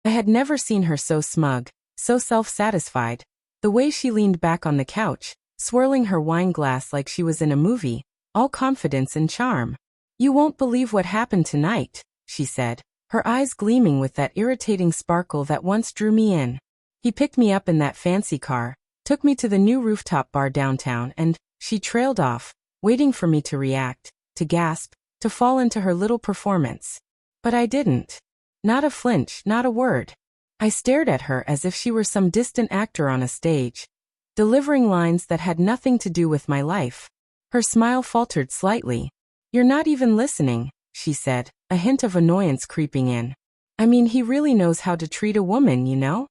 I had never seen her so smug, so self-satisfied. The way she leaned back on the couch, swirling her wine glass like she was in a movie, all confidence and charm. "You won't believe what happened tonight," she said, her eyes gleaming with that irritating sparkle that once drew me in. "He picked me up in that fancy car, took me to the new rooftop bar downtown, and," she trailed off, waiting for me to react, to gasp, to fall into her little performance. But I didn't. Not a flinch, not a word. I stared at her as if she were some distant actor on a stage, delivering lines that had nothing to do with my life. Her smile faltered slightly. "You're not even listening," she said, a hint of annoyance creeping in. "I mean, he really knows how to treat a woman, you know?"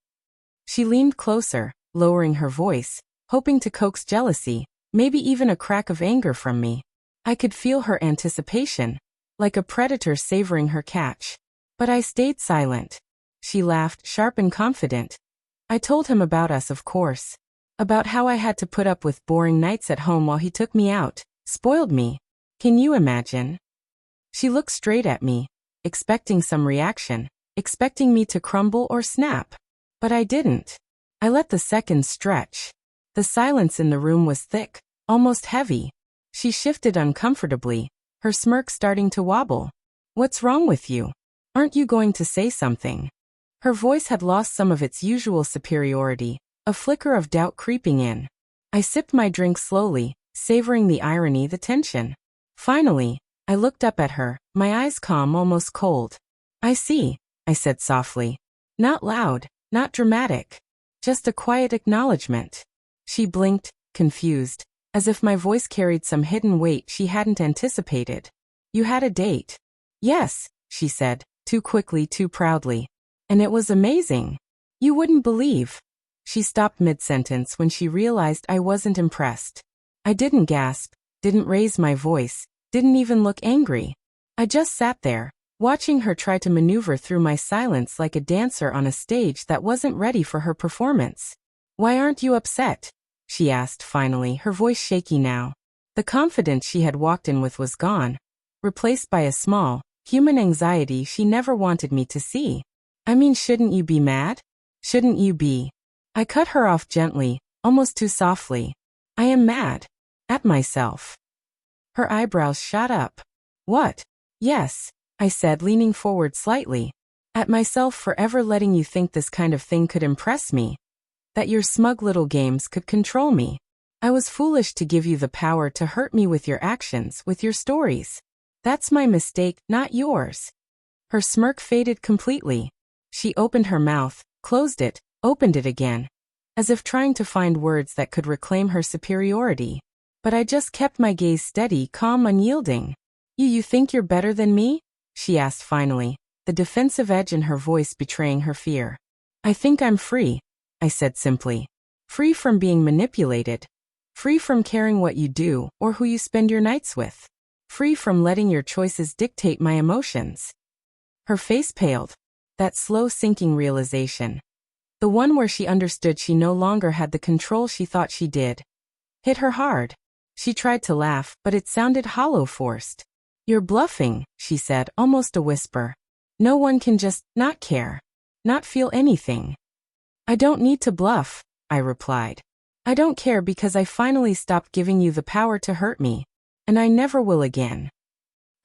She leaned closer, lowering her voice, hoping to coax jealousy, maybe even a crack of anger from me. I could feel her anticipation, like a predator savoring her catch. But I stayed silent. She laughed, sharp and confident. "I told him about us, of course. About how I had to put up with boring nights at home while he took me out, spoiled me. Can you imagine?" She looked straight at me, expecting some reaction, expecting me to crumble or snap. But I didn't. I let the seconds stretch. The silence in the room was thick, almost heavy. She shifted uncomfortably, her smirk starting to wobble. "What's wrong with you? Aren't you going to say something?" Her voice had lost some of its usual superiority, a flicker of doubt creeping in. I sipped my drink slowly, savoring the irony, the tension. Finally, I looked up at her, my eyes calm, almost cold. "I see," I said softly. Not loud, not dramatic. Just a quiet acknowledgement. She blinked, confused, as if my voice carried some hidden weight she hadn't anticipated. "You had a date?" "Yes," she said, too quickly, too proudly. "And it was amazing. You wouldn't believe." She stopped mid-sentence when she realized I wasn't impressed. I didn't gasp, didn't raise my voice, didn't even look angry. I just sat there, watching her try to maneuver through my silence like a dancer on a stage that wasn't ready for her performance. "Why aren't you upset?" she asked finally, her voice shaky now. The confidence she had walked in with was gone, replaced by a small, human anxiety she never wanted me to see. "I mean, shouldn't you be mad? Shouldn't you be?" I cut her off gently, almost too softly. "I am mad. At myself." Her eyebrows shot up. "What?" "Yes," I said, leaning forward slightly. "At myself for ever letting you think this kind of thing could impress me. That your smug little games could control me. I was foolish to give you the power to hurt me with your actions, with your stories. That's my mistake, not yours." Her smirk faded completely. She opened her mouth, closed it, opened it again, as if trying to find words that could reclaim her superiority. But I just kept my gaze steady, calm, unyielding. You think you're better than me?" she asked finally, the defensive edge in her voice betraying her fear. "I think I'm free," I said simply. "Free from being manipulated. Free from caring what you do or who you spend your nights with. Free from letting your choices dictate my emotions." Her face paled. That slow sinking realization, the one where she understood she no longer had the control she thought she did, hit her hard. She tried to laugh, but it sounded hollow, forced. "You're bluffing," she said, almost a whisper. "No one can just not care, not feel anything." "I don't need to bluff," I replied. "I don't care because I finally stopped giving you the power to hurt me. And I never will again."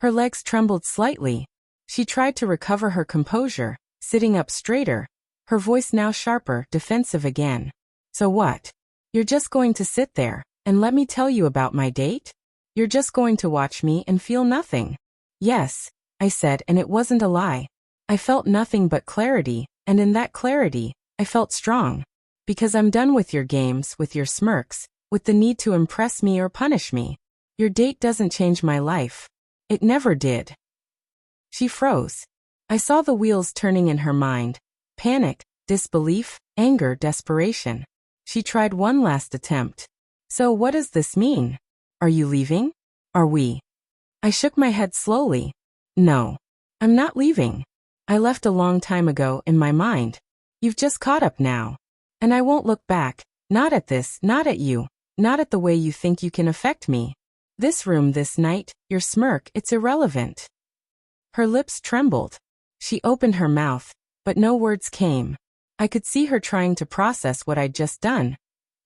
Her legs trembled slightly. She tried to recover her composure, sitting up straighter, her voice now sharper, defensive again. "So what? You're just going to sit there and let me tell you about my date? You're just going to watch me and feel nothing?" "Yes," I said, and it wasn't a lie. I felt nothing but clarity, and in that clarity, I felt strong. "Because I'm done with your games, with your smirks, with the need to impress me or punish me. Your date doesn't change my life. It never did." She froze. I saw the wheels turning in her mind. Panic, disbelief, anger, desperation. She tried one last attempt. "So what does this mean? Are you leaving? Are we?" I shook my head slowly. "No. I'm not leaving. I left a long time ago, in my mind. You've just caught up now. And I won't look back, not at this, not at you, not at the way you think you can affect me. This room, this night, your smirk, it's irrelevant." Her lips trembled. She opened her mouth, but no words came. I could see her trying to process what I'd just done.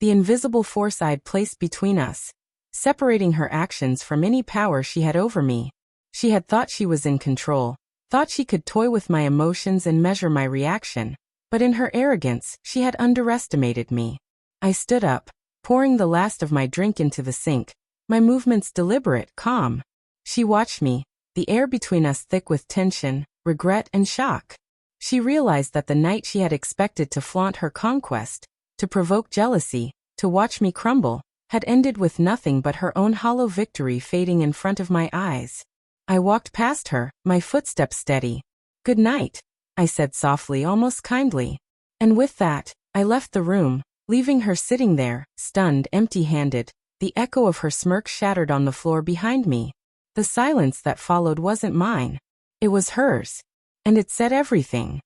The invisible force I'd placed between us, separating her actions from any power she had over me. She had thought she was in control, thought she could toy with my emotions and measure my reaction, but in her arrogance, she had underestimated me. I stood up, pouring the last of my drink into the sink, my movements deliberate, calm. She watched me, the air between us thick with tension, regret, and shock. She realized that the night she had expected to flaunt her conquest, to provoke jealousy, to watch me crumble, had ended with nothing but her own hollow victory fading in front of my eyes. I walked past her, my footsteps steady. "Good night," I said softly, almost kindly. And with that, I left the room, leaving her sitting there, stunned, empty-handed, the echo of her smirk shattered on the floor behind me. The silence that followed wasn't mine. It was hers. And it said everything.